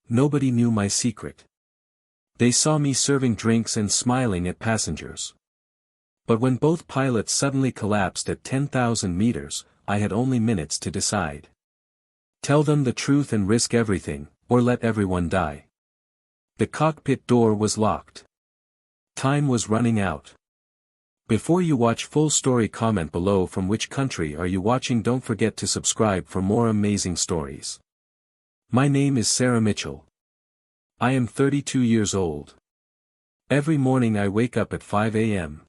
Nobody knew my secret. They saw me serving drinks and smiling at passengers. But when both pilots suddenly collapsed at 10,000 meters, I had only minutes to decide. Tell them the truth and risk everything, or let everyone die. The cockpit door was locked. Time was running out. Before you watch full story, comment below from which country are you watching. Don't forget to subscribe for more amazing stories. My name is Sarah Mitchell. I am 32 years old. Every morning I wake up at 5 a.m.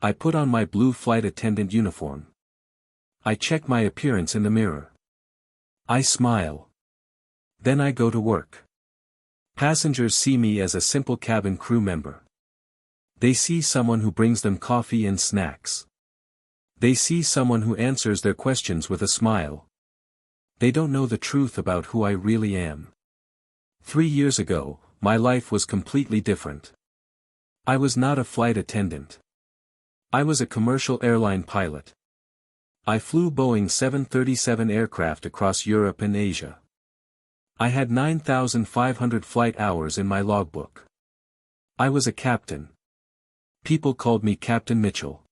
I put on my blue flight attendant uniform. I check my appearance in the mirror. I smile. Then I go to work. Passengers see me as a simple cabin crew member. They see someone who brings them coffee and snacks. They see someone who answers their questions with a smile. They don't know the truth about who I really am. 3 years ago, my life was completely different. I was not a flight attendant. I was a commercial airline pilot. I flew Boeing 737 aircraft across Europe and Asia. I had 9,500 flight hours in my logbook. I was a captain. People called me Captain Mitchell.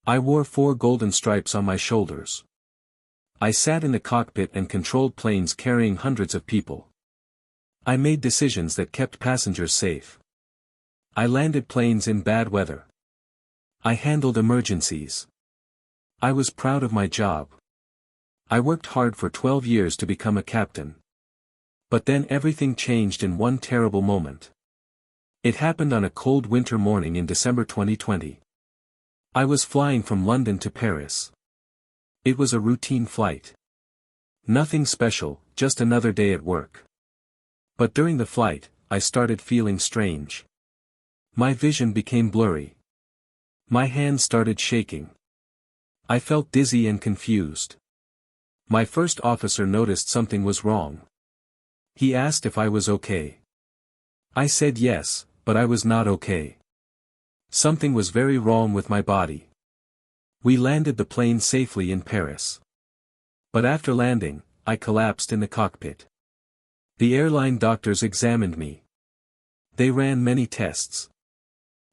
I wore 4 golden stripes on my shoulders. I sat in the cockpit and controlled planes carrying hundreds of people. I made decisions that kept passengers safe. I landed planes in bad weather. I handled emergencies. I was proud of my job. I worked hard for 12 years to become a captain. But then everything changed in one terrible moment. It happened on a cold winter morning in December 2020. I was flying from London to Paris. It was a routine flight. Nothing special, just another day at work. But during the flight, I started feeling strange. My vision became blurry. My hands started shaking. I felt dizzy and confused. My first officer noticed something was wrong. He asked if I was okay. I said yes, but I was not okay. Something was very wrong with my body. We landed the plane safely in Paris. But after landing, I collapsed in the cockpit. The airline doctors examined me. They ran many tests.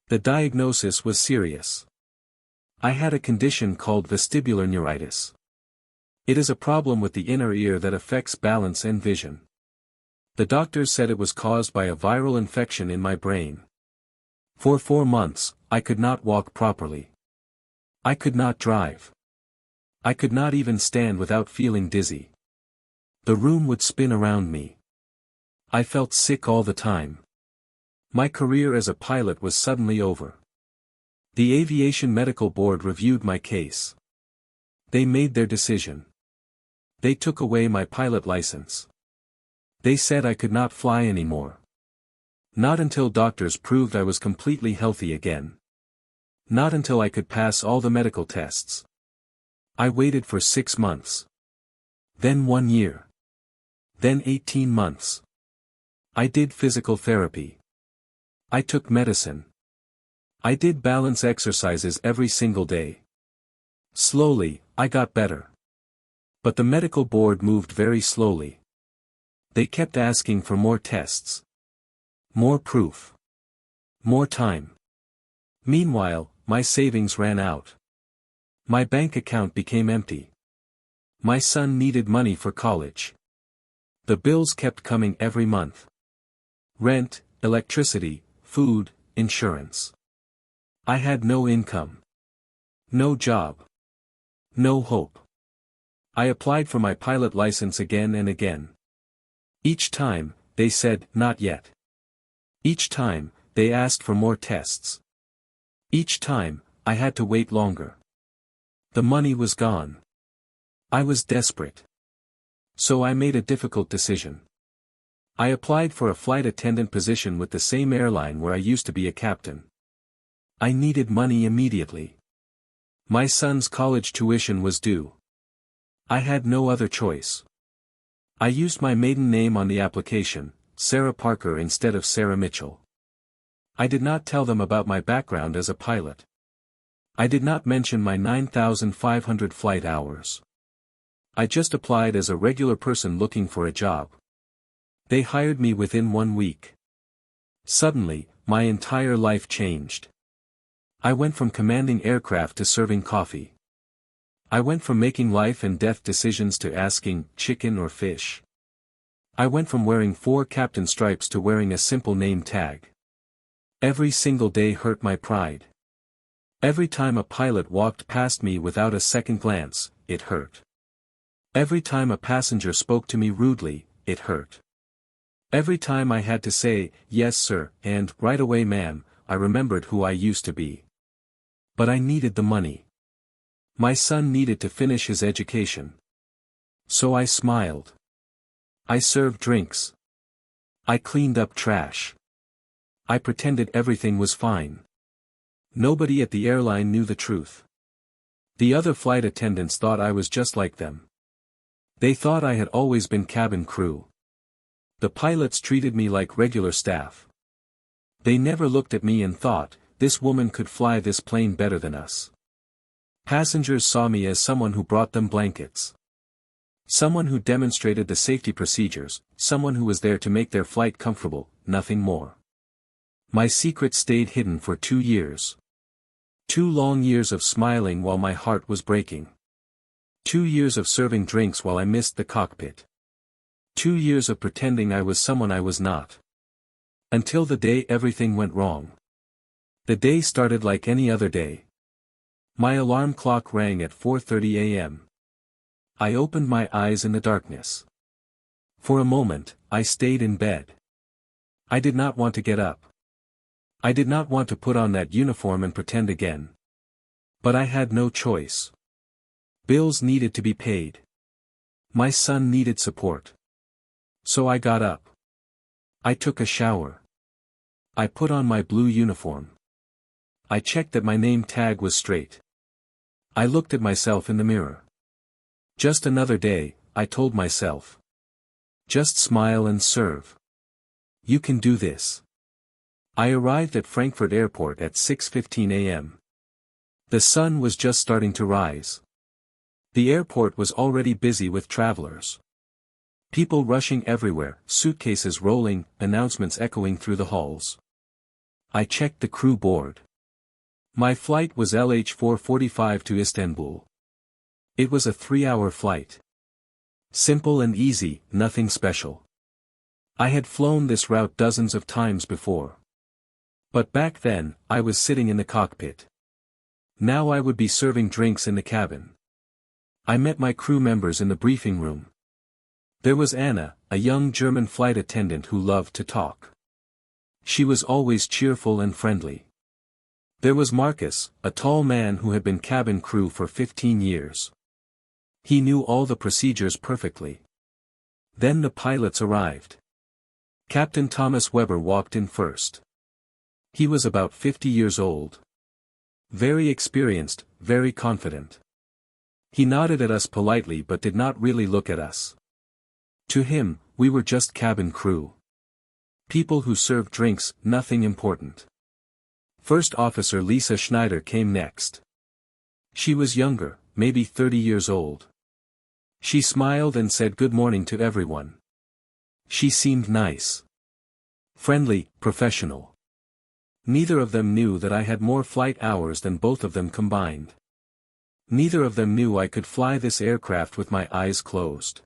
The diagnosis was serious. I had a condition called vestibular neuritis. It is a problem with the inner ear that affects balance and vision. The doctors said it was caused by a viral infection in my brain. For 4 months, I could not walk properly. I could not drive. I could not even stand without feeling dizzy. The room would spin around me. I felt sick all the time. My career as a pilot was suddenly over. The Aviation Medical Board reviewed my case. They made their decision. They took away my pilot license. They said I could not fly anymore. Not until doctors proved I was completely healthy again. Not until I could pass all the medical tests. I waited for 6 months. Then 1 year. Then 18 months. I did physical therapy. I took medicine. I did balance exercises every single day. Slowly, I got better. But the medical board moved very slowly. They kept asking for more tests. More proof. More time. Meanwhile, my savings ran out. My bank account became empty. My son needed money for college. The bills kept coming every month. Rent, electricity, food, insurance. I had no income. No job. No hope. I applied for my pilot license again and again. Each time, they said, not yet. Each time, they asked for more tests. Each time, I had to wait longer. The money was gone. I was desperate. So I made a difficult decision. I applied for a flight attendant position with the same airline where I used to be a captain. I needed money immediately. My son's college tuition was due. I had no other choice. I used my maiden name on the application, Sarah Parker instead of Sarah Mitchell. I did not tell them about my background as a pilot. I did not mention my 9,500 flight hours. I just applied as a regular person looking for a job. They hired me within 1 week. Suddenly, my entire life changed. I went from commanding aircraft to serving coffee. I went from making life and death decisions to asking, chicken or fish. I went from wearing 4 captain stripes to wearing a simple name tag. Every single day hurt my pride. Every time a pilot walked past me without a second glance, it hurt. Every time a passenger spoke to me rudely, it hurt. Every time I had to say, yes sir, and, right away ma'am, I remembered who I used to be. But I needed the money. My son needed to finish his education. So I smiled. I served drinks. I cleaned up trash. I pretended everything was fine. Nobody at the airline knew the truth. The other flight attendants thought I was just like them. They thought I had always been cabin crew. The pilots treated me like regular staff. They never looked at me and thought, this woman could fly this plane better than us. Passengers saw me as someone who brought them blankets. Someone who demonstrated the safety procedures, someone who was there to make their flight comfortable, nothing more. My secret stayed hidden for 2 years. 2 long years of smiling while my heart was breaking. 2 years of serving drinks while I missed the cockpit. 2 years of pretending I was someone I was not. Until the day everything went wrong. The day started like any other day. My alarm clock rang at 4:30 a.m. I opened my eyes in the darkness. For a moment, I stayed in bed. I did not want to get up. I did not want to put on that uniform and pretend again. But I had no choice. Bills needed to be paid. My son needed support. So I got up. I took a shower. I put on my blue uniform. I checked that my name tag was straight. I looked at myself in the mirror. Just another day, I told myself. Just smile and serve. You can do this. I arrived at Frankfurt Airport at 6:15 a.m. The sun was just starting to rise. The airport was already busy with travelers. People rushing everywhere, suitcases rolling, announcements echoing through the halls. I checked the crew board. My flight was LH445 to Istanbul. It was a 3-hour flight. Simple and easy, nothing special. I had flown this route dozens of times before. But back then, I was sitting in the cockpit. Now I would be serving drinks in the cabin. I met my crew members in the briefing room. There was Anna, a young German flight attendant who loved to talk. She was always cheerful and friendly. There was Marcus, a tall man who had been cabin crew for 15 years. He knew all the procedures perfectly. Then the pilots arrived. Captain Thomas Weber walked in first. He was about 50 years old. Very experienced, very confident. He nodded at us politely but did not really look at us. To him, we were just cabin crew. People who served drinks, nothing important. First Officer Lisa Schneider came next. She was younger, maybe 30 years old. She smiled and said good morning to everyone. She seemed nice. Friendly, professional. Neither of them knew that I had more flight hours than both of them combined. Neither of them knew I could fly this aircraft with my eyes closed.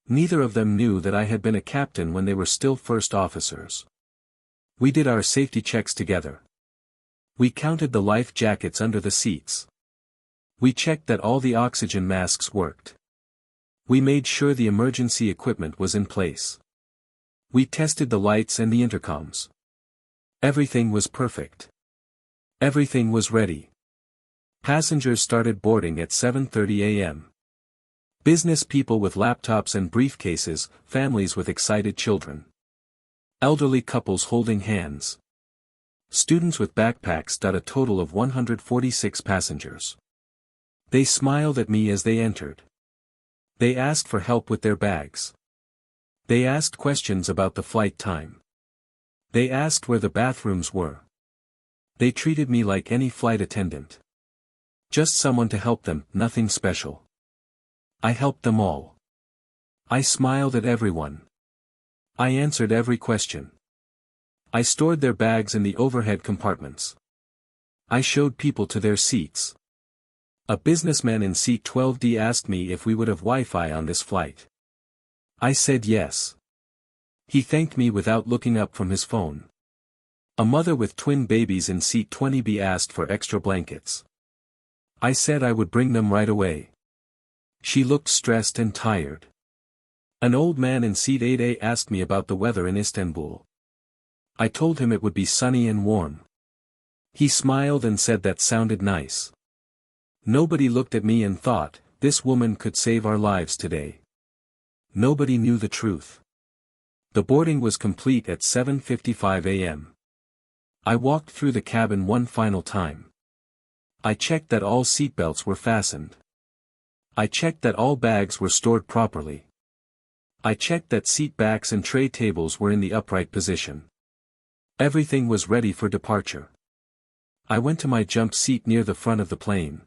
Neither of them knew that I had been a captain when they were still first officers. We did our safety checks together. We counted the life jackets under the seats. We checked that all the oxygen masks worked. We made sure the emergency equipment was in place. We tested the lights and the intercoms. Everything was perfect. Everything was ready. Passengers started boarding at 7:30 a.m. Business people with laptops and briefcases, families with excited children. Elderly couples holding hands. Students with backpacks. A total of 146 passengers. They smiled at me as they entered. They asked for help with their bags. They asked questions about the flight time. They asked where the bathrooms were. They treated me like any flight attendant. Just someone to help them, nothing special. I helped them all. I smiled at everyone. I answered every question. I stored their bags in the overhead compartments. I showed people to their seats. A businessman in seat 12D asked me if we would have Wi-Fi on this flight. I said yes. He thanked me without looking up from his phone. A mother with twin babies in seat 20B asked for extra blankets. I said I would bring them right away. She looked stressed and tired. An old man in seat 8A asked me about the weather in Istanbul. I told him it would be sunny and warm. He smiled and said that sounded nice. Nobody looked at me and thought, this woman could save our lives today. Nobody knew the truth. The boarding was complete at 7:55 a.m. I walked through the cabin one final time. I checked that all seatbelts were fastened. I checked that all bags were stored properly. I checked that seat backs and tray tables were in the upright position. Everything was ready for departure. I went to my jump seat near the front of the plane.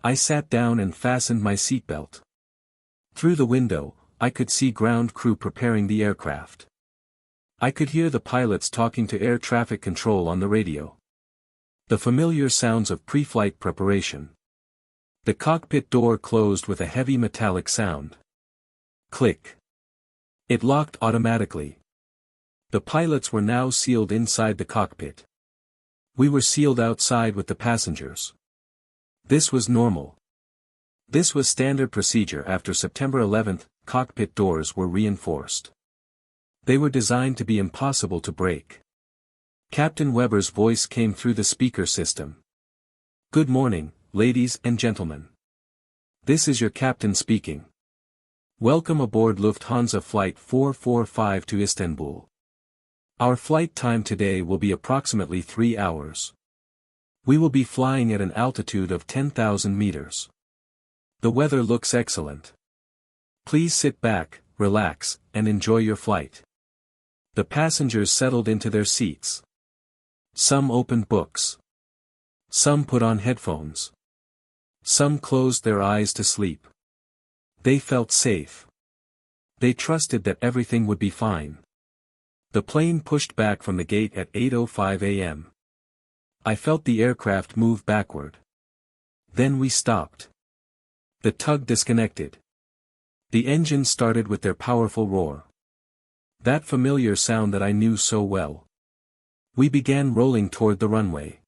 I sat down and fastened my seatbelt. Through the window, I could see ground crew preparing the aircraft. I could hear the pilots talking to air traffic control on the radio. The familiar sounds of pre-flight preparation. The cockpit door closed with a heavy metallic sound. Click. It locked automatically. The pilots were now sealed inside the cockpit. We were sealed outside with the passengers. This was normal. This was standard procedure after September 11. Cockpit doors were reinforced. They were designed to be impossible to break. Captain Weber's voice came through the speaker system. Good morning, ladies and gentlemen. This is your captain speaking. Welcome aboard Lufthansa Flight 445 to Istanbul. Our flight time today will be approximately 3 hours. We will be flying at an altitude of 10,000 meters. The weather looks excellent. Please sit back, relax, and enjoy your flight. The passengers settled into their seats. Some opened books. Some put on headphones. Some closed their eyes to sleep. They felt safe. They trusted that everything would be fine. The plane pushed back from the gate at 8:05 a.m. I felt the aircraft move backward. Then we stopped. The tug disconnected. The engines started with their powerful roar. That familiar sound that I knew so well. We began rolling toward the runway.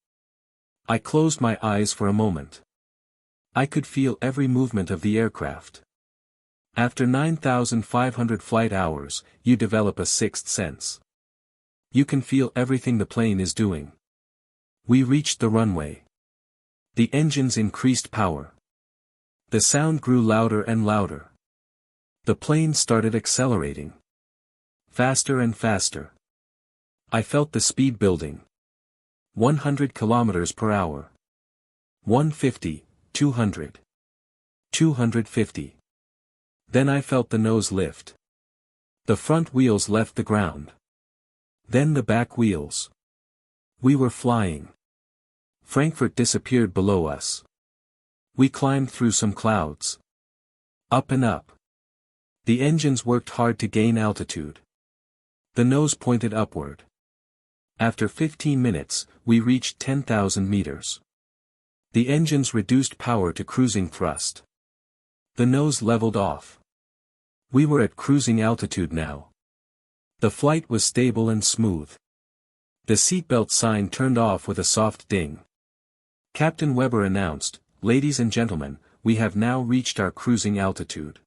I closed my eyes for a moment. I could feel every movement of the aircraft. After 9,500 flight hours, you develop a sixth sense. You can feel everything the plane is doing. We reached the runway. The engines increased power. The sound grew louder and louder. The plane started accelerating. Faster and faster. I felt the speed building. 100 kilometers per hour. 150, 200. 250. Then I felt the nose lift. The front wheels left the ground. Then the back wheels. We were flying. Frankfurt disappeared below us. We climbed through some clouds. Up and up. The engines worked hard to gain altitude. The nose pointed upward. After 15 minutes, we reached 10,000 meters. The engines reduced power to cruising thrust. The nose leveled off. We were at cruising altitude now. The flight was stable and smooth. The seatbelt sign turned off with a soft ding. Captain Weber announced, "Ladies and gentlemen, we have now reached our cruising altitude.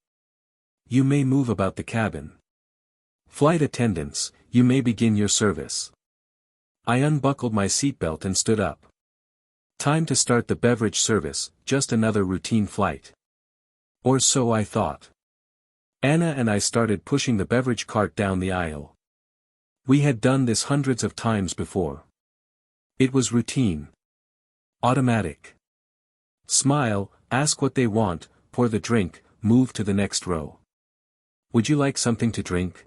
You may move about the cabin. Flight attendants, you may begin your service." I unbuckled my seatbelt and stood up. Time to start the beverage service, just another routine flight. Or so I thought. Anna and I started pushing the beverage cart down the aisle. We had done this hundreds of times before. It was routine. Automatic. Smile, ask what they want, pour the drink, move to the next row. Would you like something to drink?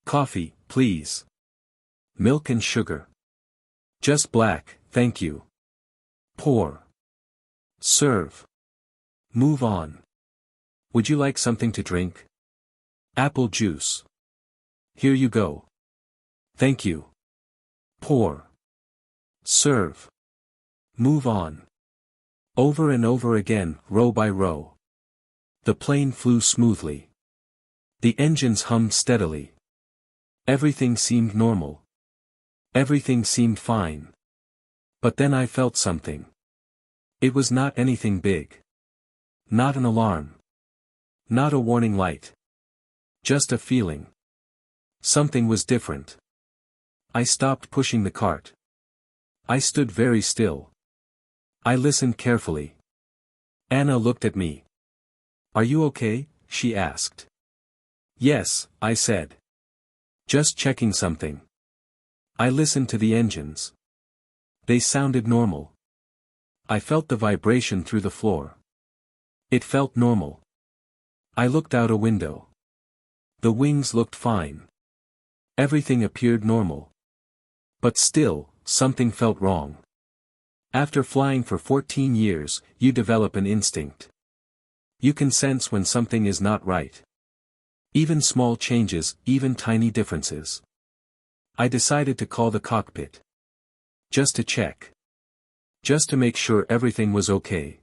Coffee, please. Milk and sugar. Just black, thank you. Pour. Serve. Move on. Would you like something to drink? Apple juice. Here you go. Thank you. Pour. Serve. Move on. Over and over again, row by row. The plane flew smoothly. The engines hummed steadily. Everything seemed normal. Everything seemed fine. But then I felt something. It was not anything big. Not an alarm. Not a warning light. Just a feeling. Something was different. I stopped pushing the cart. I stood very still. I listened carefully. Anna looked at me. Are you okay? She asked. Yes, I said. Just checking something. I listened to the engines. They sounded normal. I felt the vibration through the floor. It felt normal. I looked out a window. The wings looked fine. Everything appeared normal. But still, something felt wrong. After flying for 14 years, you develop an instinct. You can sense when something is not right. Even small changes, even tiny differences. I decided to call the cockpit. Just to check. Just to make sure everything was okay.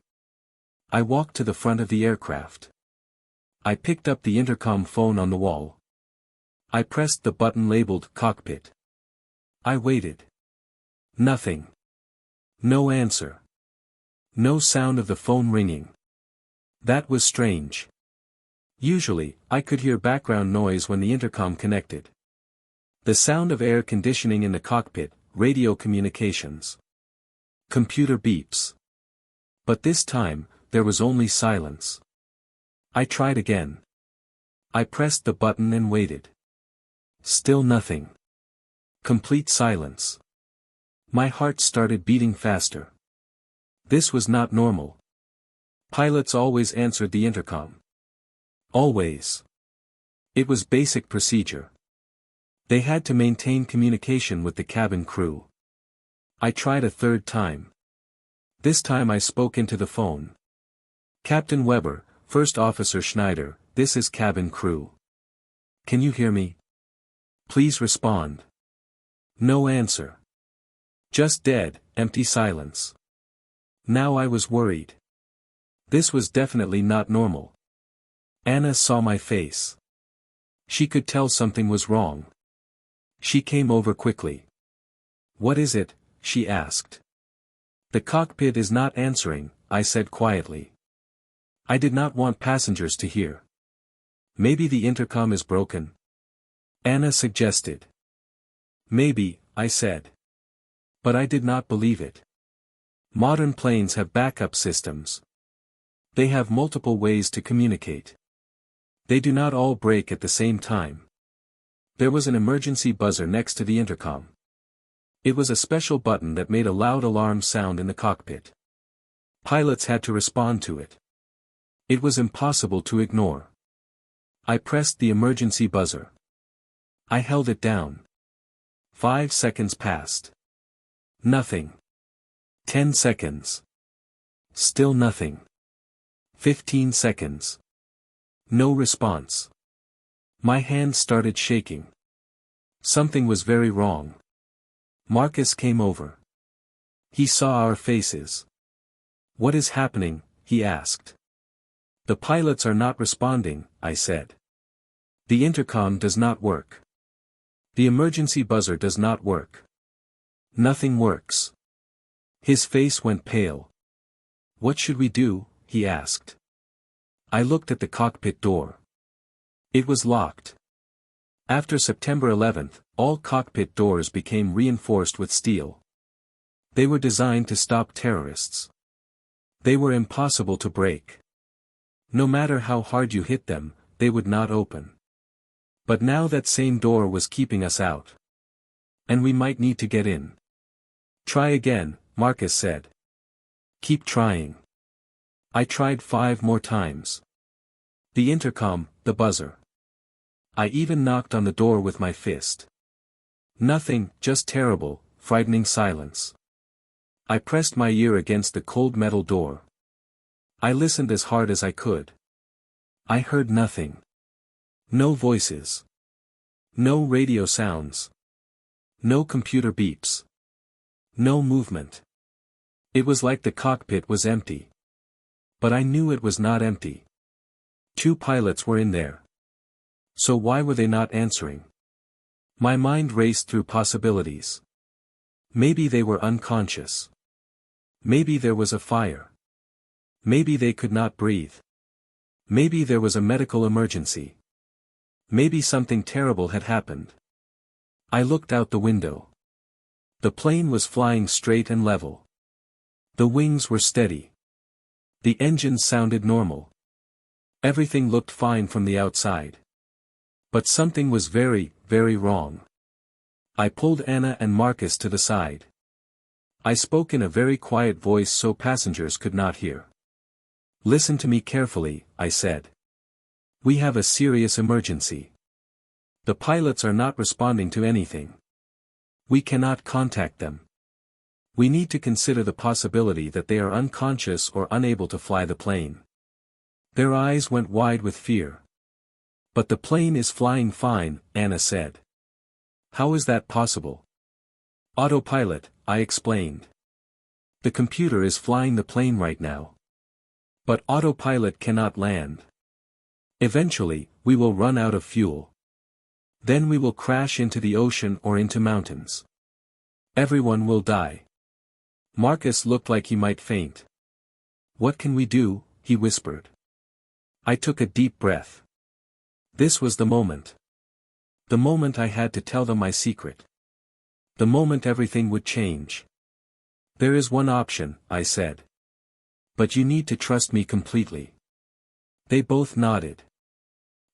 I walked to the front of the aircraft. I picked up the intercom phone on the wall. I pressed the button labeled Cockpit. I waited. Nothing. No answer. No sound of the phone ringing. That was strange. Usually, I could hear background noise when the intercom connected. The sound of air conditioning in the cockpit, radio communications. Computer beeps. But this time, there was only silence. I tried again. I pressed the button and waited. Still nothing. Complete silence. My heart started beating faster. This was not normal. Pilots always answered the intercom. Always. It was basic procedure. They had to maintain communication with the cabin crew. I tried a third time. This time I spoke into the phone. Captain Weber, First Officer Schneider, this is cabin crew. Can you hear me? Please respond. No answer. Just dead, empty silence. Now I was worried. This was definitely not normal. Anna saw my face. She could tell something was wrong. She came over quickly. What is it? She asked. The cockpit is not answering, I said quietly. I did not want passengers to hear. Maybe the intercom is broken? Anna suggested. Maybe, I said. But I did not believe it. Modern planes have backup systems. They have multiple ways to communicate. They do not all break at the same time. There was an emergency buzzer next to the intercom. It was a special button that made a loud alarm sound in the cockpit. Pilots had to respond to it. It was impossible to ignore. I pressed the emergency buzzer. I held it down. 5 seconds passed. Nothing. 10 seconds. Still nothing. 15 seconds. No response. My hands started shaking. Something was very wrong. Marcus came over. He saw our faces. What is happening? He asked. The pilots are not responding, I said. The intercom does not work. The emergency buzzer does not work. Nothing works. His face went pale. What should we do? He asked. I looked at the cockpit door. It was locked. After September 11th, all cockpit doors became reinforced with steel. They were designed to stop terrorists. They were impossible to break. No matter how hard you hit them, they would not open. But now that same door was keeping us out. And we might need to get in. Try again, Marcus said. Keep trying. I tried 5 more times. The intercom, the buzzer. I even knocked on the door with my fist. Nothing, just terrible, frightening silence. I pressed my ear against the cold metal door. I listened as hard as I could. I heard nothing. No voices. No radio sounds. No computer beeps. No movement. It was like the cockpit was empty. But I knew it was not empty. 2 pilots were in there. So why were they not answering? My mind raced through possibilities. Maybe they were unconscious. Maybe there was a fire. Maybe they could not breathe. Maybe there was a medical emergency. Maybe something terrible had happened. I looked out the window. The plane was flying straight and level. The wings were steady. The engines sounded normal. Everything looked fine from the outside. But something was very, very wrong. I pulled Anna and Marcus to the side. I spoke in a very quiet voice so passengers could not hear. Listen to me carefully, I said. We have a serious emergency. The pilots are not responding to anything. We cannot contact them. We need to consider the possibility that they are unconscious or unable to fly the plane. Their eyes went wide with fear. But the plane is flying fine, Anna said. How is that possible? Autopilot, I explained. The computer is flying the plane right now. But autopilot cannot land. Eventually, we will run out of fuel. Then we will crash into the ocean or into mountains. Everyone will die. Marcus looked like he might faint. What can we do? He whispered. I took a deep breath. This was the moment. The moment I had to tell them my secret. The moment everything would change. There is one option, I said. But you need to trust me completely. They both nodded.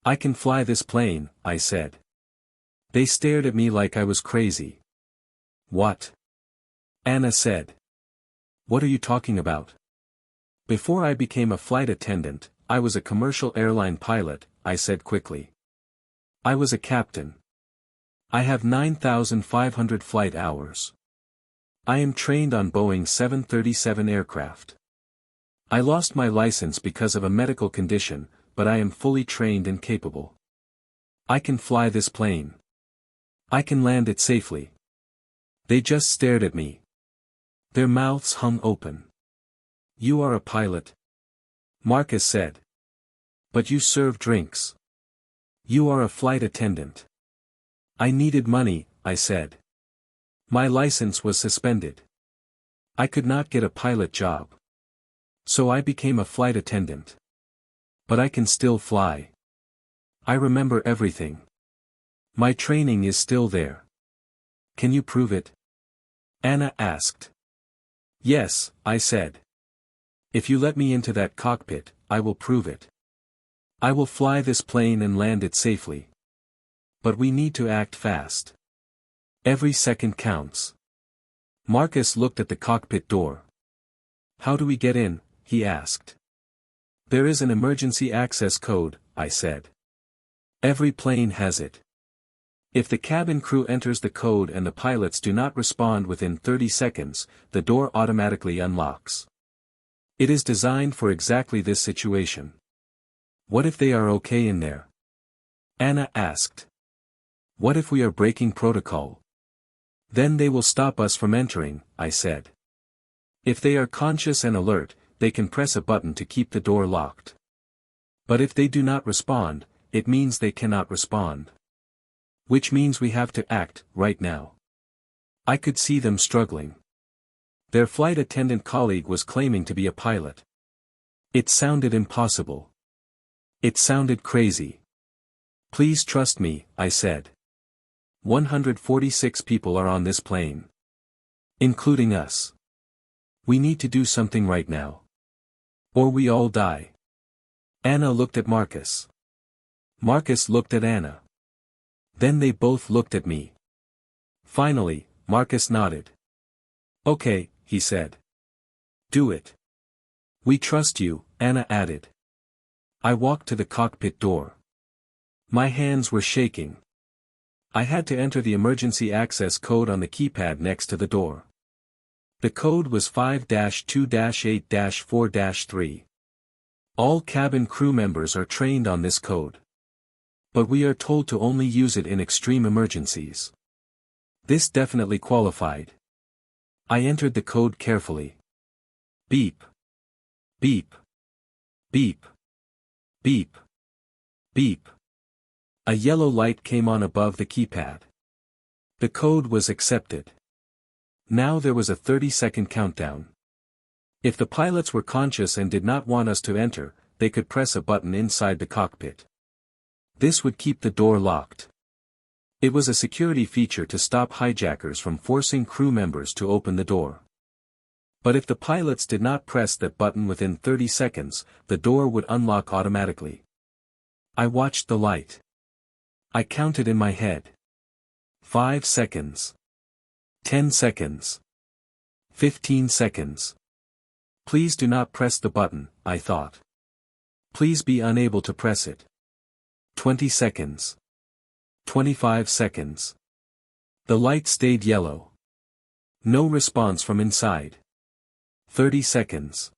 I can fly this plane, I said. They stared at me like I was crazy. What? Anna said. What are you talking about? Before I became a flight attendant, I was a commercial airline pilot, I said quickly. I was a captain. I have 9,500 flight hours. I am trained on Boeing 737 aircraft. I lost my license because of a medical condition, but I am fully trained and capable. I can fly this plane. I can land it safely. They just stared at me. Their mouths hung open. You are a pilot? Marcus said. But you serve drinks. You are a flight attendant. I needed money, I said. My license was suspended. I could not get a pilot job. So I became a flight attendant. But I can still fly. I remember everything. My training is still there. Can you prove it? Anna asked. Yes, I said. If you let me into that cockpit, I will prove it. I will fly this plane and land it safely. But we need to act fast. Every second counts. Marcus looked at the cockpit door. How do we get in? He asked. There is an emergency access code, I said. Every plane has it. If the cabin crew enters the code and the pilots do not respond within 30 seconds, the door automatically unlocks. It is designed for exactly this situation. What if they are okay in there? Anna asked. What if we are breaking protocol? Then they will stop us from entering, I said. If they are conscious and alert, they can press a button to keep the door locked. But if they do not respond, it means they cannot respond. Which means we have to act, right now. I could see them struggling. Their flight attendant colleague was claiming to be a pilot. It sounded impossible. It sounded crazy. Please trust me, I said. 146 people are on this plane. Including us. We need to do something right now. Or we all die. Anna looked at Marcus. Marcus looked at Anna. Then they both looked at me. Finally, Marcus nodded. Okay, he said. Do it. We trust you, Anna added. I walked to the cockpit door. My hands were shaking. I had to enter the emergency access code on the keypad next to the door. The code was 5-2-8-4-3. All cabin crew members are trained on this code. But we are told to only use it in extreme emergencies. This definitely qualified. I entered the code carefully. Beep. Beep. Beep. Beep. Beep. A yellow light came on above the keypad. The code was accepted. Now there was a 30-second countdown. If the pilots were conscious and did not want us to enter, they could press a button inside the cockpit. This would keep the door locked. It was a security feature to stop hijackers from forcing crew members to open the door. But if the pilots did not press that button within 30 seconds, the door would unlock automatically. I watched the light. I counted in my head. 5 seconds. 10 seconds. 15 seconds. Please do not press the button, I thought. Please be unable to press it. 20 seconds. 25 seconds. The light stayed yellow. No response from inside. 30 seconds.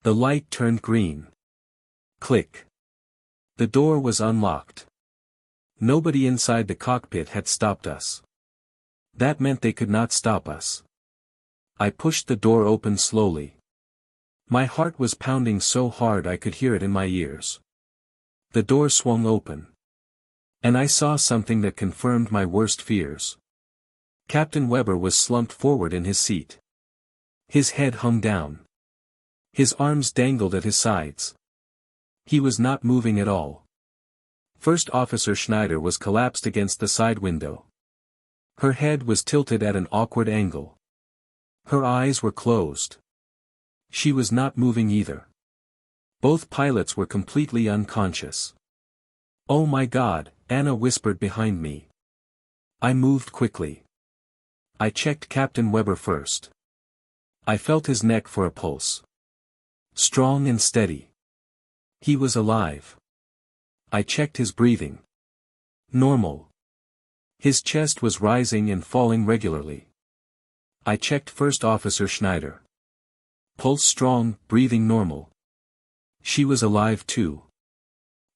The light turned green. Click. The door was unlocked. Nobody inside the cockpit had stopped us. That meant they could not stop us. I pushed the door open slowly. My heart was pounding so hard I could hear it in my ears. The door swung open. And I saw something that confirmed my worst fears. Captain Weber was slumped forward in his seat. His head hung down. His arms dangled at his sides. He was not moving at all. First Officer Schneider was collapsed against the side window. Her head was tilted at an awkward angle. Her eyes were closed. She was not moving either. Both pilots were completely unconscious. "Oh my God," Anna whispered behind me. I moved quickly. I checked Captain Weber first. I felt his neck for a pulse. Strong and steady. He was alive. I checked his breathing. Normal. His chest was rising and falling regularly. I checked First Officer Schneider. Pulse strong, breathing normal. She was alive too.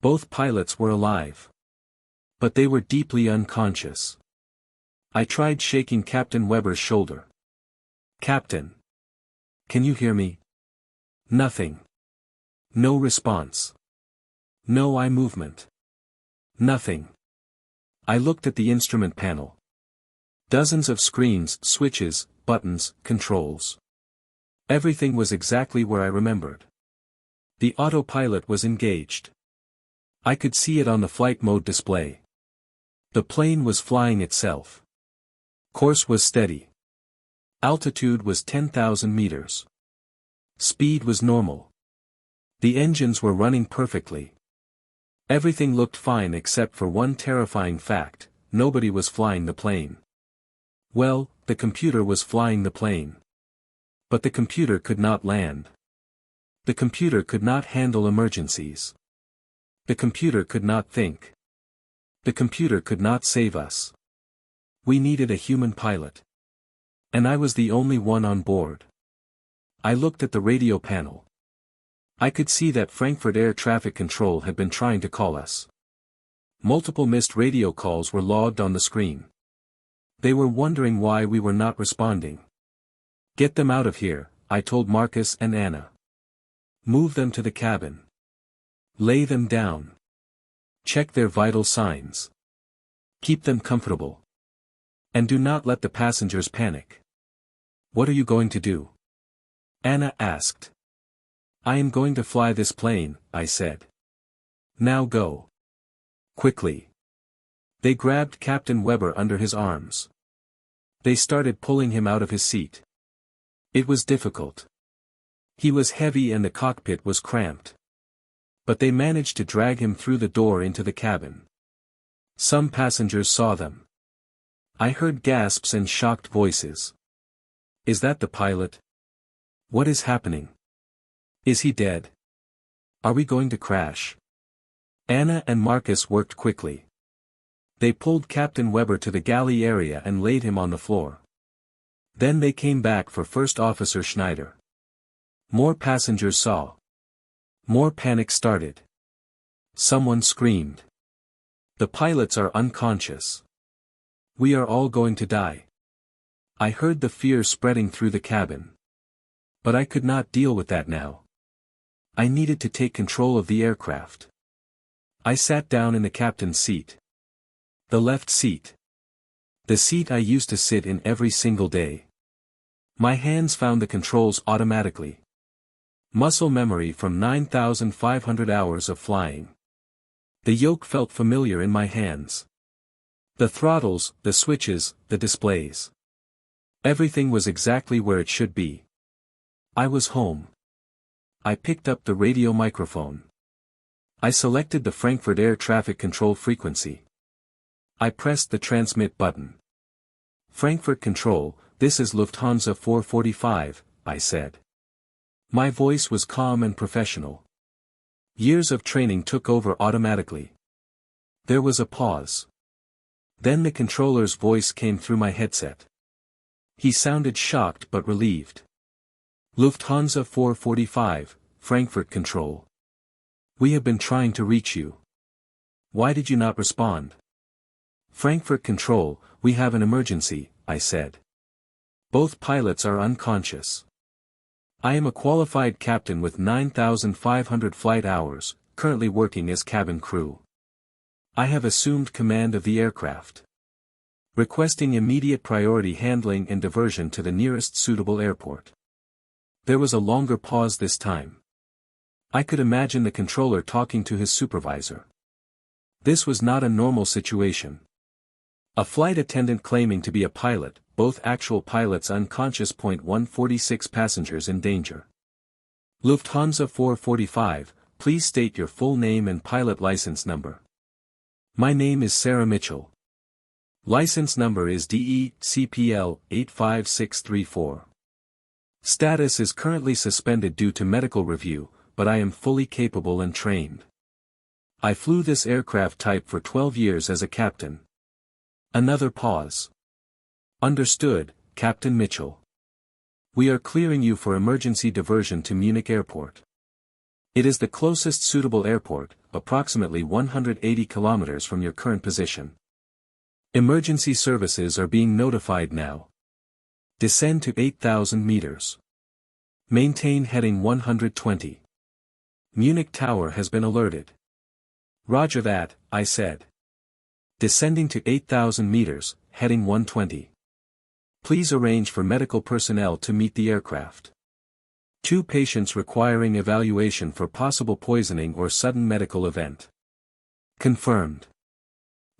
Both pilots were alive. But they were deeply unconscious. I tried shaking Captain Weber's shoulder. "Captain. Can you hear me?" Nothing. No response. No eye movement. Nothing. I looked at the instrument panel. Dozens of screens, switches, buttons, controls. Everything was exactly where I remembered. The autopilot was engaged. I could see it on the flight mode display. The plane was flying itself. Course was steady. Altitude was 10,000 meters. Speed was normal. The engines were running perfectly. Everything looked fine except for one terrifying fact: nobody was flying the plane. Well, the computer was flying the plane. But the computer could not land. The computer could not handle emergencies. The computer could not think. The computer could not save us. We needed a human pilot. And I was the only one on board. I looked at the radio panel. I could see that Frankfurt Air Traffic Control had been trying to call us. Multiple missed radio calls were logged on the screen. They were wondering why we were not responding. "Get them out of here," I told Marcus and Anna. "Move them to the cabin. Lay them down. Check their vital signs. Keep them comfortable. And do not let the passengers panic." "What are you going to do?" Anna asked. "I am going to fly this plane," I said. "Now go. Quickly." They grabbed Captain Weber under his arms. They started pulling him out of his seat. It was difficult. He was heavy and the cockpit was cramped. But they managed to drag him through the door into the cabin. Some passengers saw them. I heard gasps and shocked voices. "Is that the pilot? What is happening? Is he dead? Are we going to crash?" Anna and Marcus worked quickly. They pulled Captain Weber to the galley area and laid him on the floor. Then they came back for First Officer Schneider. More passengers saw. More panic started. Someone screamed. The pilots are unconscious. We are all going to die. I heard the fear spreading through the cabin. But I could not deal with that now. I needed to take control of the aircraft. I sat down in the captain's seat. The left seat. The seat I used to sit in every single day. My hands found the controls automatically. Muscle memory from 9,500 hours of flying. The yoke felt familiar in my hands. The throttles, the switches, the displays. Everything was exactly where it should be. I was home. I picked up the radio microphone. I selected the Frankfurt air traffic control frequency. I pressed the transmit button. Frankfurt Control, this is Lufthansa 445, I said. My voice was calm and professional. Years of training took over automatically. There was a pause. Then the controller's voice came through my headset. He sounded shocked but relieved. Lufthansa 445, Frankfurt Control. We have been trying to reach you. Why did you not respond? Frankfurt Control, we have an emergency, I said. Both pilots are unconscious. I am a qualified captain with 9,500 flight hours, currently working as cabin crew. I have assumed command of the aircraft. Requesting immediate priority handling and diversion to the nearest suitable airport. There was a longer pause this time. I could imagine the controller talking to his supervisor. This was not a normal situation. A flight attendant claiming to be a pilot, both actual pilots unconscious. 146 passengers in danger. Lufthansa 445, please state your full name and pilot license number. My name is Sarah Mitchell. License number is DE-CPL 85634. Status is currently suspended due to medical review, but I am fully capable and trained. I flew this aircraft type for 12 years as a captain. Another pause. Understood, Captain Mitchell. We are clearing you for emergency diversion to Munich Airport. It is the closest suitable airport, approximately 180 kilometers from your current position. Emergency services are being notified now. Descend to 8,000 meters. Maintain heading 120. Munich Tower has been alerted. Roger that, I said. Descending to 8,000 meters, heading 120. Please arrange for medical personnel to meet the aircraft. 2 patients requiring evaluation for possible poisoning or sudden medical event. Confirmed.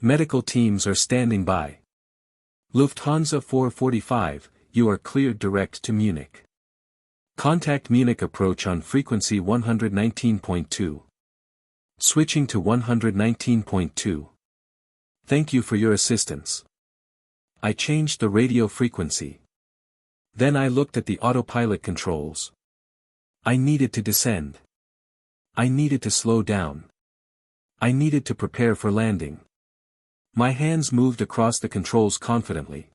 Medical teams are standing by. Lufthansa 445, you are cleared direct to Munich. Contact Munich approach on frequency 119.2. Switching to 119.2. Thank you for your assistance. I changed the radio frequency. Then I looked at the autopilot controls. I needed to descend. I needed to slow down. I needed to prepare for landing. My hands moved across the controls confidently.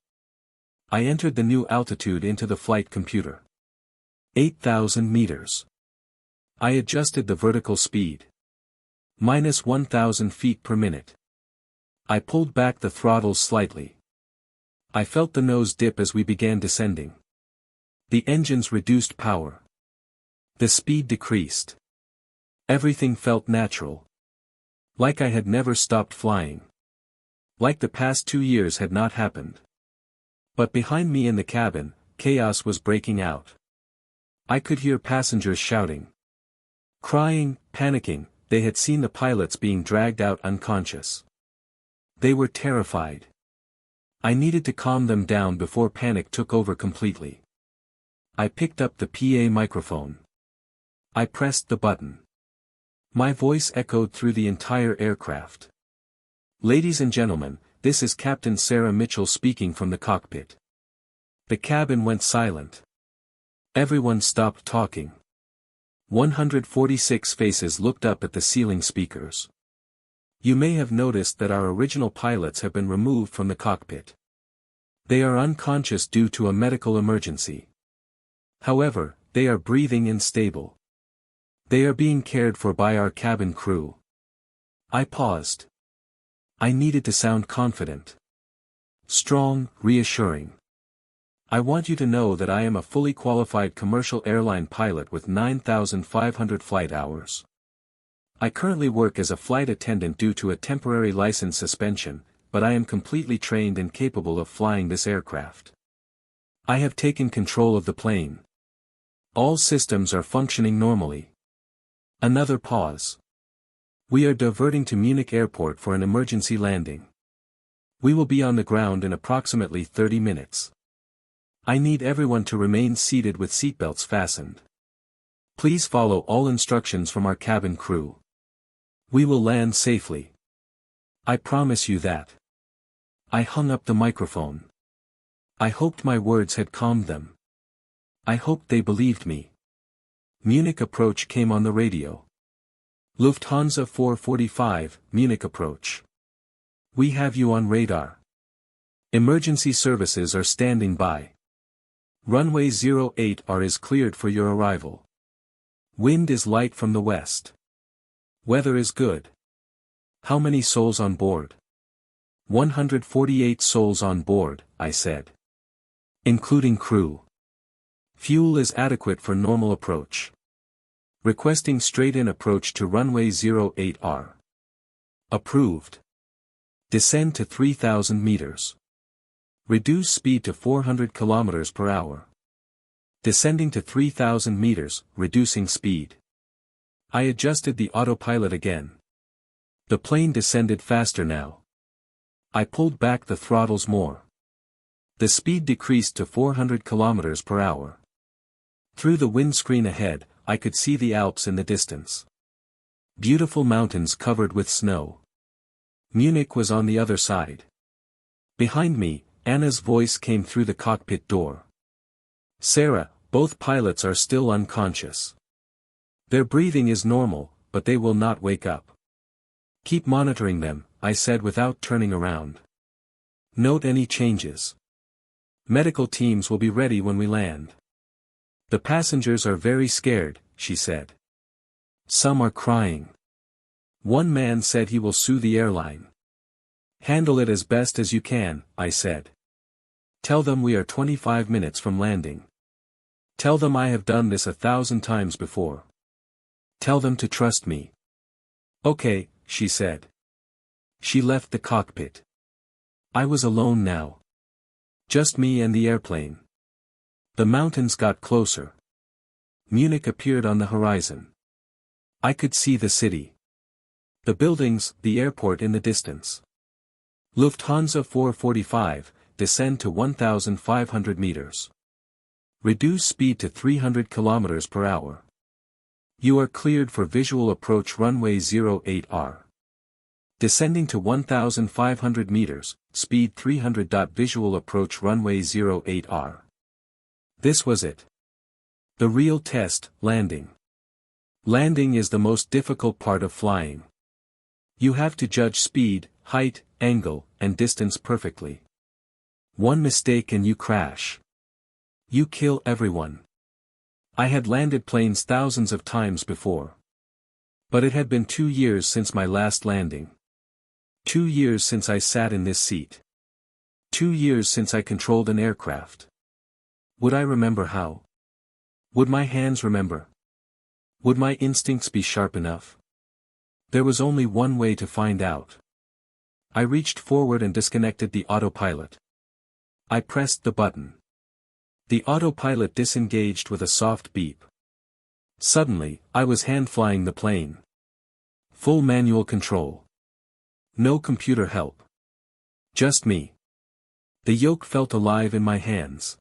I entered the new altitude into the flight computer. 8,000 meters. I adjusted the vertical speed. Minus 1,000 feet per minute. I pulled back the throttles slightly. I felt the nose dip as we began descending. The engines reduced power. The speed decreased. Everything felt natural. Like I had never stopped flying. Like the past 2 years had not happened. But behind me in the cabin, chaos was breaking out. I could hear passengers shouting. Crying, panicking, they had seen the pilots being dragged out unconscious. They were terrified. I needed to calm them down before panic took over completely. I picked up the PA microphone. I pressed the button. My voice echoed through the entire aircraft. Ladies and gentlemen, this is Captain Sarah Mitchell speaking from the cockpit. The cabin went silent. Everyone stopped talking. 146 faces looked up at the ceiling speakers. You may have noticed that our original pilots have been removed from the cockpit. They are unconscious due to a medical emergency. However, they are breathing and stable. They are being cared for by our cabin crew. I paused. I needed to sound confident. Strong, reassuring. I want you to know that I am a fully qualified commercial airline pilot with 9,500 flight hours. I currently work as a flight attendant due to a temporary license suspension, but I am completely trained and capable of flying this aircraft. I have taken control of the plane. All systems are functioning normally. Another pause. We are diverting to Munich Airport for an emergency landing. We will be on the ground in approximately 30 minutes. I need everyone to remain seated with seatbelts fastened. Please follow all instructions from our cabin crew. We will land safely. I promise you that. I hung up the microphone. I hoped my words had calmed them. I hoped they believed me. Munich approach came on the radio. Lufthansa 445, Munich approach. We have you on radar. Emergency services are standing by. Runway 08R is cleared for your arrival. Wind is light from the west. Weather is good. How many souls on board? 148 souls on board, I said. Including crew. Fuel is adequate for normal approach. Requesting straight-in approach to runway 08R. Approved. Descend to 3,000 meters. Reduce speed to 400 km per hour. Descending to 3,000 meters, reducing speed. I adjusted the autopilot again. The plane descended faster now. I pulled back the throttles more. The speed decreased to 400 km per hour. Through the windscreen ahead, I could see the Alps in the distance. Beautiful mountains covered with snow. Munich was on the other side. Behind me, Anna's voice came through the cockpit door. Sarah, both pilots are still unconscious. Their breathing is normal, but they will not wake up. Keep monitoring them, I said without turning around. Note any changes. Medical teams will be ready when we land. The passengers are very scared, she said. Some are crying. One man said he will sue the airline. Handle it as best as you can, I said. Tell them we are 25 minutes from landing. Tell them I have done this 1,000 times before. Tell them to trust me. Okay, she said. She left the cockpit. I was alone now. Just me and the airplane. The mountains got closer. Munich appeared on the horizon. I could see the city. The buildings, the airport in the distance. Lufthansa 445, descend to 1,500 meters. Reduce speed to 300 km per hour. You are cleared for visual approach runway 08R. Descending to 1,500 meters, speed 300. Visual approach runway 08R. This was it. The real test, landing. Landing is the most difficult part of flying. You have to judge speed, height, angle, and distance perfectly. One mistake and you crash. You kill everyone. I had landed planes thousands of times before. But it had been 2 years since my last landing. 2 years since I sat in this seat. 2 years since I controlled an aircraft. Would I remember how? Would my hands remember? Would my instincts be sharp enough? There was only one way to find out. I reached forward and disconnected the autopilot. I pressed the button. The autopilot disengaged with a soft beep. Suddenly, I was hand-flying the plane. Full manual control. No computer help. Just me. The yoke felt alive in my hands.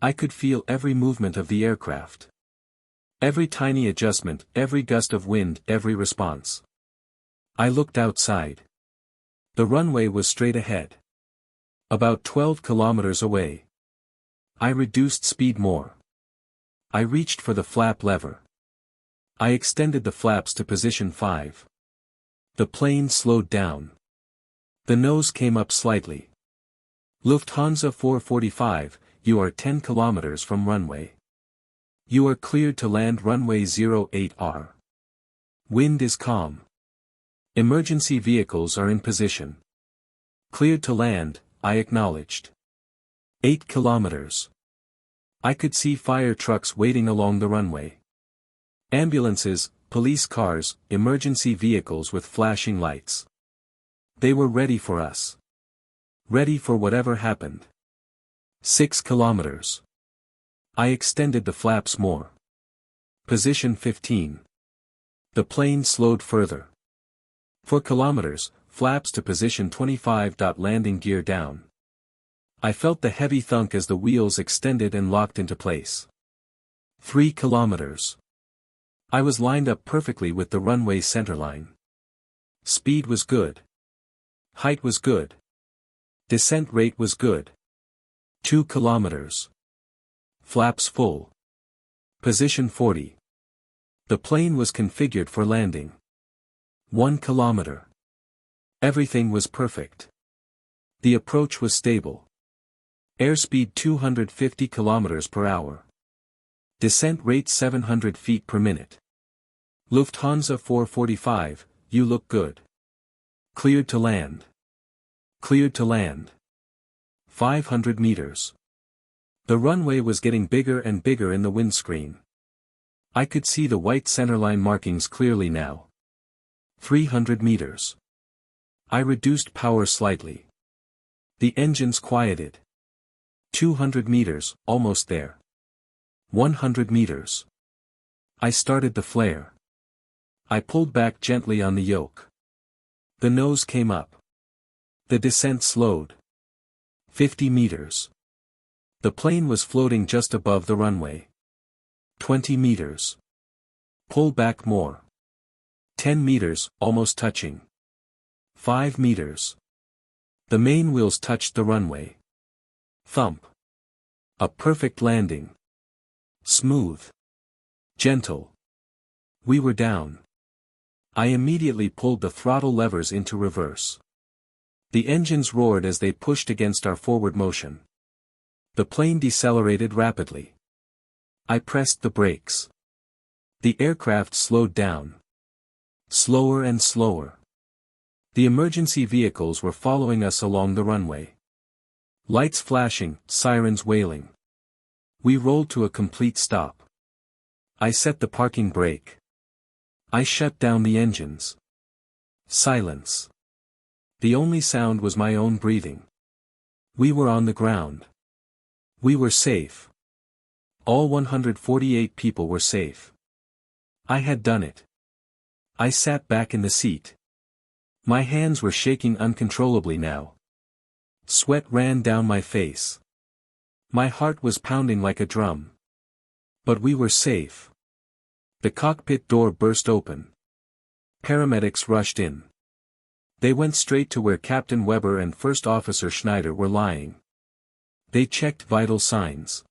I could feel every movement of the aircraft. Every tiny adjustment, every gust of wind, every response. I looked outside. The runway was straight ahead. About 12 kilometers away. I reduced speed more. I reached for the flap lever. I extended the flaps to position 5. The plane slowed down. The nose came up slightly. Lufthansa 445, you are 10 kilometers from runway. You are cleared to land runway 08R. Wind is calm. Emergency vehicles are in position. Cleared to land, I acknowledged. 8 kilometers. I could see fire trucks waiting along the runway. Ambulances, police cars, emergency vehicles with flashing lights. They were ready for us. Ready for whatever happened. 6 kilometers. I extended the flaps more. Position 15. The plane slowed further. 4 kilometers, flaps to position 25. Landing gear down. I felt the heavy thunk as the wheels extended and locked into place. 3 kilometers. I was lined up perfectly with the runway centerline. Speed was good. Height was good. Descent rate was good. 2 kilometers. Flaps full. Position 40. The plane was configured for landing. 1 kilometer. Everything was perfect. The approach was stable. Airspeed 250 kilometers per hour. Descent rate 700 feet per minute. Lufthansa 445, you look good. Cleared to land. Cleared to land. 500 meters. The runway was getting bigger and bigger in the windscreen. I could see the white centerline markings clearly now. 300 meters. I reduced power slightly. The engines quieted. 200 meters, almost there. 100 meters. I started the flare. I pulled back gently on the yoke. The nose came up. The descent slowed. 50 meters. The plane was floating just above the runway. 20 meters. Pull back more. 10 meters, almost touching. 5 meters. The main wheels touched the runway. Thump. A perfect landing. Smooth. Gentle. We were down. I immediately pulled the throttle levers into reverse. The engines roared as they pushed against our forward motion. The plane decelerated rapidly. I pressed the brakes. The aircraft slowed down. Slower and slower. The emergency vehicles were following us along the runway. Lights flashing, sirens wailing. We rolled to a complete stop. I set the parking brake. I shut down the engines. Silence. The only sound was my own breathing. We were on the ground. We were safe. All 148 people were safe. I had done it. I sat back in the seat. My hands were shaking uncontrollably now. Sweat ran down my face. My heart was pounding like a drum. But we were safe. The cockpit door burst open. Paramedics rushed in. They went straight to where Captain Weber and First Officer Schneider were lying. They checked vital signs.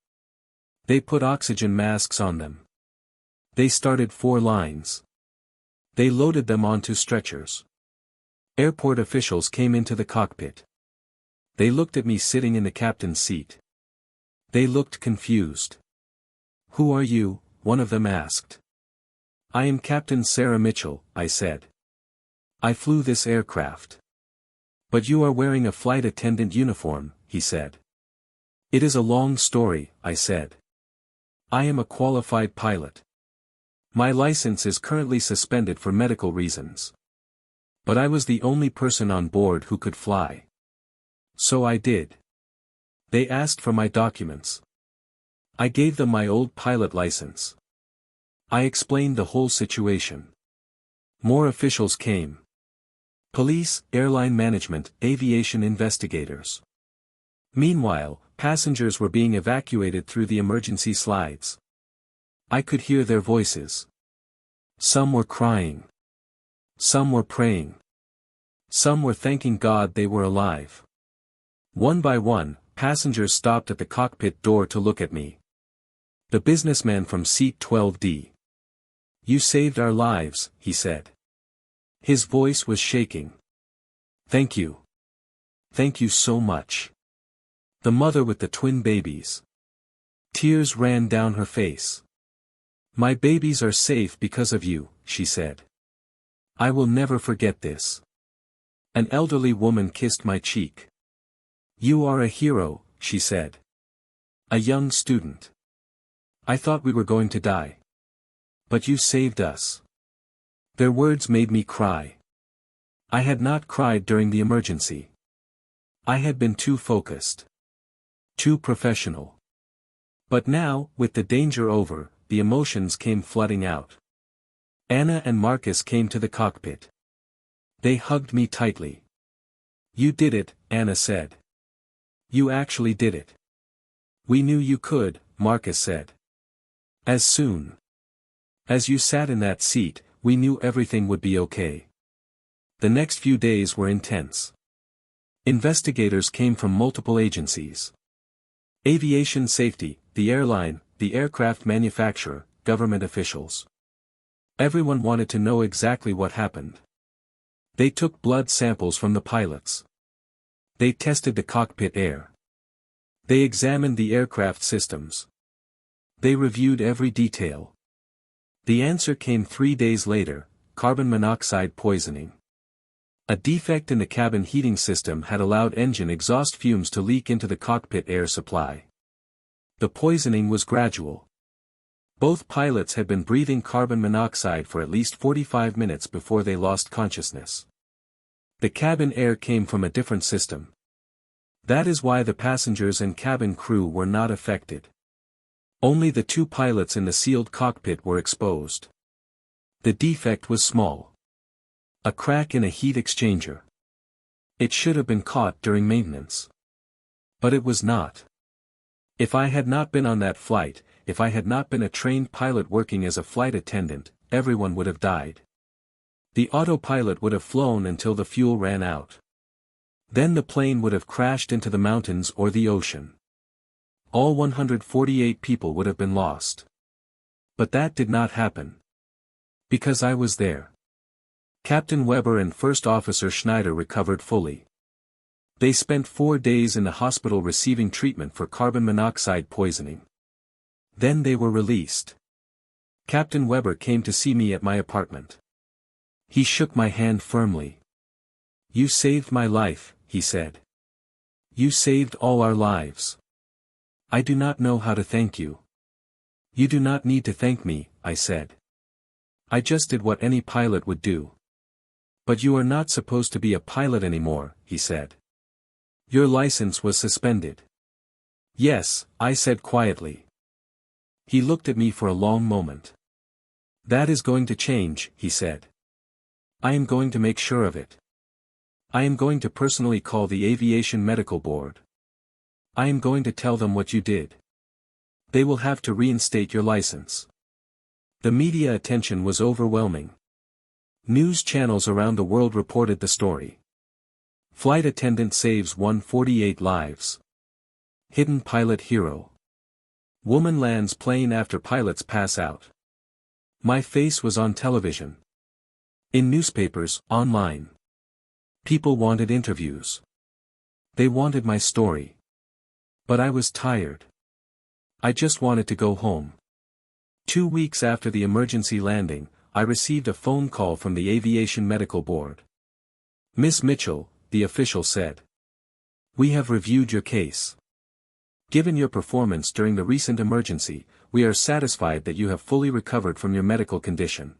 They put oxygen masks on them. They started 4 lines. They loaded them onto stretchers. Airport officials came into the cockpit. They looked at me sitting in the captain's seat. They looked confused. "Who are you?" one of them asked. "I am Captain Sarah Mitchell," I said. "I flew this aircraft." "But you are wearing a flight attendant uniform," he said. "It is a long story," I said. "I am a qualified pilot. My license is currently suspended for medical reasons. But I was the only person on board who could fly. So I did. They asked for my documents. I gave them my old pilot license. I explained the whole situation. More officials came. Police, airline management, aviation investigators. Meanwhile, passengers were being evacuated through the emergency slides. I could hear their voices. Some were crying. Some were praying. Some were thanking God they were alive. One by one, passengers stopped at the cockpit door to look at me. The businessman from seat 12D. "You saved our lives," he said. His voice was shaking. "Thank you. Thank you so much." The mother with the twin babies. Tears ran down her face. "My babies are safe because of you," she said. I will never forget this. An elderly woman kissed my cheek. You are a hero, she said. A young student. I thought we were going to die. But you saved us. Their words made me cry. I had not cried during the emergency. I had been too focused. Too professional. But now, with the danger over, the emotions came flooding out. Anna and Marcus came to the cockpit. They hugged me tightly. You did it, Anna said. You actually did it. We knew you could, Marcus said. As soon as you sat in that seat, we knew everything would be okay. The next few days were intense. Investigators came from multiple agencies. Aviation safety, the airline, the aircraft manufacturer, government officials. Everyone wanted to know exactly what happened. They took blood samples from the pilots. They tested the cockpit air. They examined the aircraft systems. They reviewed every detail. The answer came 3 days later: carbon monoxide poisoning. A defect in the cabin heating system had allowed engine exhaust fumes to leak into the cockpit air supply. The poisoning was gradual. Both pilots had been breathing carbon monoxide for at least 45 minutes before they lost consciousness. The cabin air came from a different system. That is why the passengers and cabin crew were not affected. Only the 2 pilots in the sealed cockpit were exposed. The defect was small. A crack in a heat exchanger. It should have been caught during maintenance. But it was not. If I had not been on that flight, if I had not been a trained pilot working as a flight attendant, everyone would have died. The autopilot would have flown until the fuel ran out. Then the plane would have crashed into the mountains or the ocean. All 148 people would have been lost. But that did not happen. Because I was there. Captain Weber and First Officer Schneider recovered fully. They spent 4 days in the hospital receiving treatment for carbon monoxide poisoning. Then they were released. Captain Weber came to see me at my apartment. He shook my hand firmly. You saved my life, he said. You saved all our lives. I do not know how to thank you. You do not need to thank me, I said. I just did what any pilot would do. But you are not supposed to be a pilot anymore, he said. Your license was suspended. Yes, I said quietly. He looked at me for a long moment. That is going to change, he said. I am going to make sure of it. I am going to personally call the Aviation Medical Board. I am going to tell them what you did. They will have to reinstate your license. The media attention was overwhelming. News channels around the world reported the story. Flight attendant saves 148 lives. Hidden pilot hero. Woman lands plane after pilots pass out. My face was on television. In newspapers, online. People wanted interviews. They wanted my story. But I was tired. I just wanted to go home. 2 weeks after the emergency landing, I received a phone call from the Aviation Medical Board. Miss Mitchell, the official said. We have reviewed your case. Given your performance during the recent emergency, we are satisfied that you have fully recovered from your medical condition.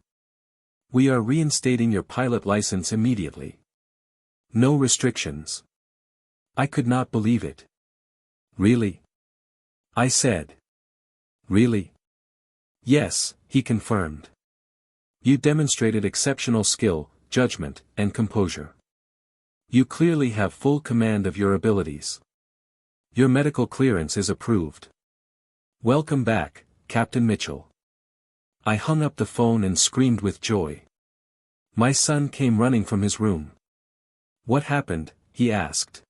We are reinstating your pilot license immediately. No restrictions. I could not believe it. Really? I said. Really? Yes, he confirmed. You demonstrated exceptional skill, judgment, and composure. You clearly have full command of your abilities. Your medical clearance is approved. Welcome back, Captain Mitchell. I hung up the phone and screamed with joy. My son came running from his room. What happened? He asked.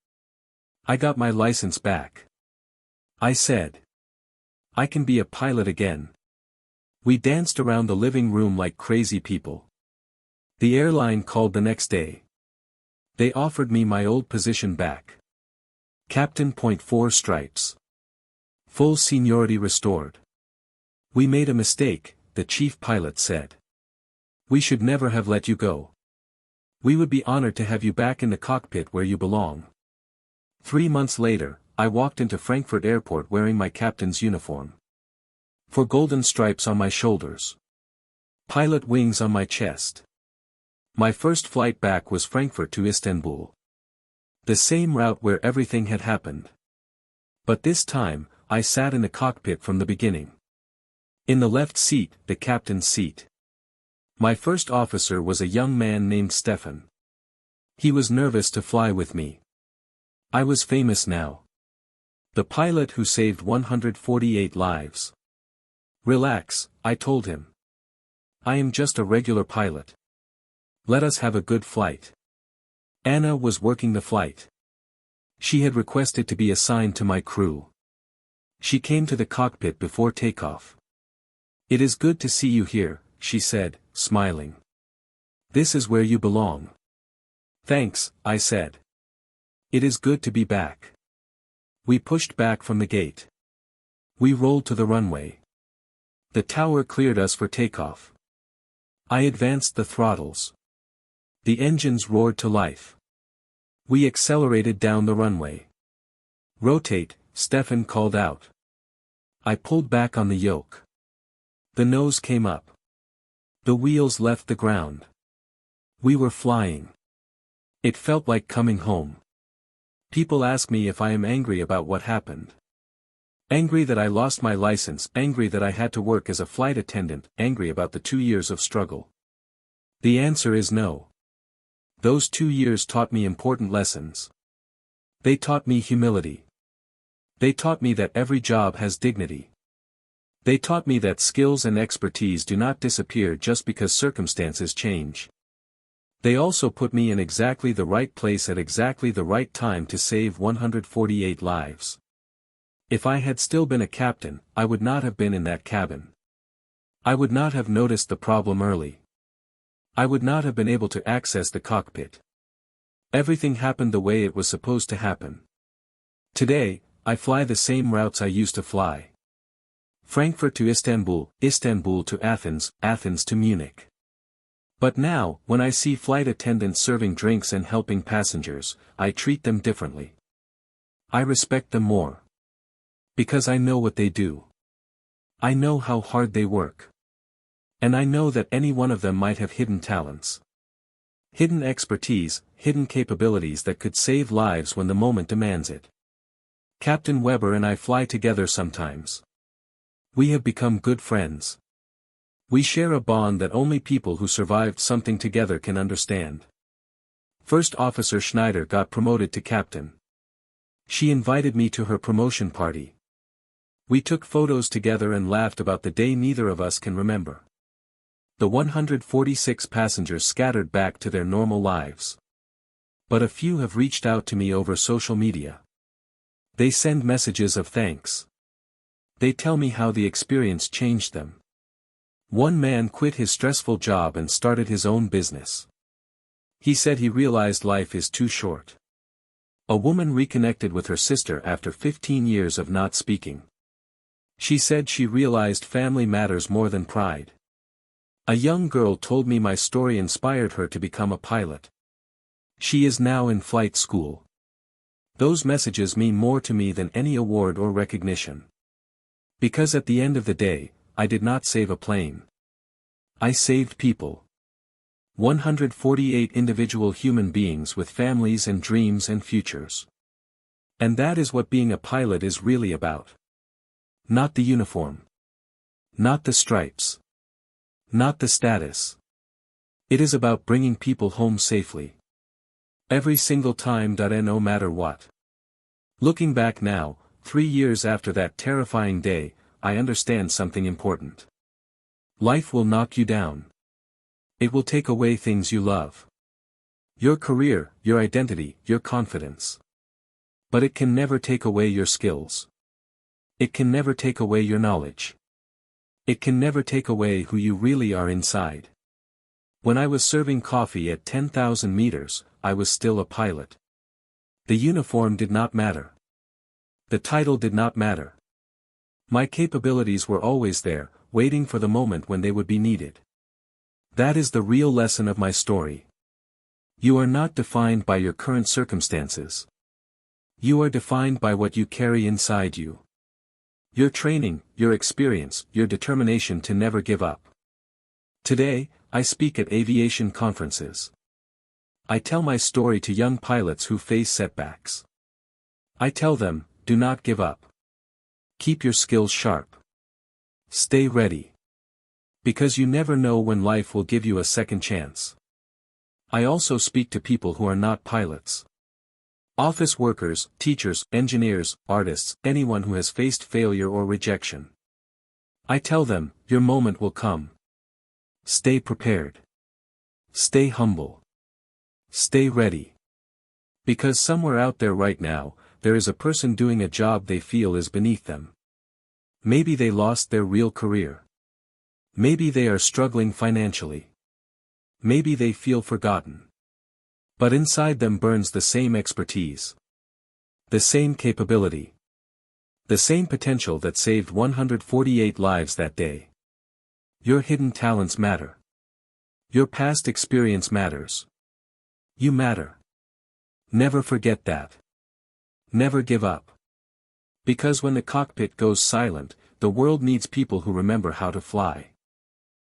I got my license back. I said. I can be a pilot again. We danced around the living room like crazy people. The airline called the next day. They offered me my old position back. Captain .4 stripes. Full seniority restored. We made a mistake, the chief pilot said. We should never have let you go. We would be honored to have you back in the cockpit where you belong. 3 months later, I walked into Frankfurt Airport wearing my captain's uniform. 4 golden stripes on my shoulders. Pilot wings on my chest. My first flight back was Frankfurt to Istanbul. The same route where everything had happened. But this time, I sat in the cockpit from the beginning. In the left seat, the captain's seat. My first officer was a young man named Stefan. He was nervous to fly with me. I was famous now. The pilot who saved 148 lives. Relax, I told him. I am just a regular pilot. Let us have a good flight. Anna was working the flight. She had requested to be assigned to my crew. She came to the cockpit before takeoff. It is good to see you here, she said, smiling. This is where you belong. Thanks, I said. It is good to be back. We pushed back from the gate. We rolled to the runway. The tower cleared us for takeoff. I advanced the throttles. The engines roared to life. We accelerated down the runway. Rotate, Stefan called out. I pulled back on the yoke. The nose came up. The wheels left the ground. We were flying. It felt like coming home. People ask me if I am angry about what happened. Angry that I lost my license, angry that I had to work as a flight attendant, angry about the 2 years of struggle. The answer is no. Those 2 years taught me important lessons. They taught me humility. They taught me that every job has dignity. They taught me that skills and expertise do not disappear just because circumstances change. They also put me in exactly the right place at exactly the right time to save 148 lives. If I had still been a captain, I would not have been in that cabin. I would not have noticed the problem early. I would not have been able to access the cockpit. Everything happened the way it was supposed to happen. Today, I fly the same routes I used to fly. Frankfurt to Istanbul, Istanbul to Athens, Athens to Munich. But now, when I see flight attendants serving drinks and helping passengers, I treat them differently. I respect them more. Because I know what they do. I know how hard they work. And I know that any one of them might have hidden talents. Hidden expertise, hidden capabilities that could save lives when the moment demands it. Captain Weber and I fly together sometimes. We have become good friends. We share a bond that only people who survived something together can understand. First Officer Schneider got promoted to captain. She invited me to her promotion party. We took photos together and laughed about the day neither of us can remember. The 146 passengers scattered back to their normal lives. But a few have reached out to me over social media. They send messages of thanks. They tell me how the experience changed them. One man quit his stressful job and started his own business. He said he realized life is too short. A woman reconnected with her sister after 15 years of not speaking. She said she realized family matters more than pride. A young girl told me my story inspired her to become a pilot. She is now in flight school. Those messages mean more to me than any award or recognition. Because at the end of the day, I did not save a plane. I saved people. 148 individual human beings with families and dreams and futures. And that is what being a pilot is really about. Not the uniform. Not the stripes. Not the status. It is about bringing people home safely. Every single time. No matter what. Looking back now, 3 years after that terrifying day, I understand something important. Life will knock you down. It will take away things you love. Your career, your identity, your confidence. But it can never take away your skills. It can never take away your knowledge. It can never take away who you really are inside. When I was serving coffee at 10,000 meters, I was still a pilot. The uniform did not matter. The title did not matter. My capabilities were always there, waiting for the moment when they would be needed. That is the real lesson of my story. You are not defined by your current circumstances. You are defined by what you carry inside you. Your training, your experience, your determination to never give up. Today, I speak at aviation conferences. I tell my story to young pilots who face setbacks. I tell them, do not give up. Keep your skills sharp. Stay ready. Because you never know when life will give you a second chance. I also speak to people who are not pilots. Office workers, teachers, engineers, artists, anyone who has faced failure or rejection. I tell them, your moment will come. Stay prepared. Stay humble. Stay ready. Because somewhere out there right now, there is a person doing a job they feel is beneath them. Maybe they lost their real career. Maybe they are struggling financially. Maybe they feel forgotten. But inside them burns the same expertise. The same capability. The same potential that saved 148 lives that day. Your hidden talents matter. Your past experience matters. You matter. Never forget that. Never give up. Because when the cockpit goes silent, the world needs people who remember how to fly.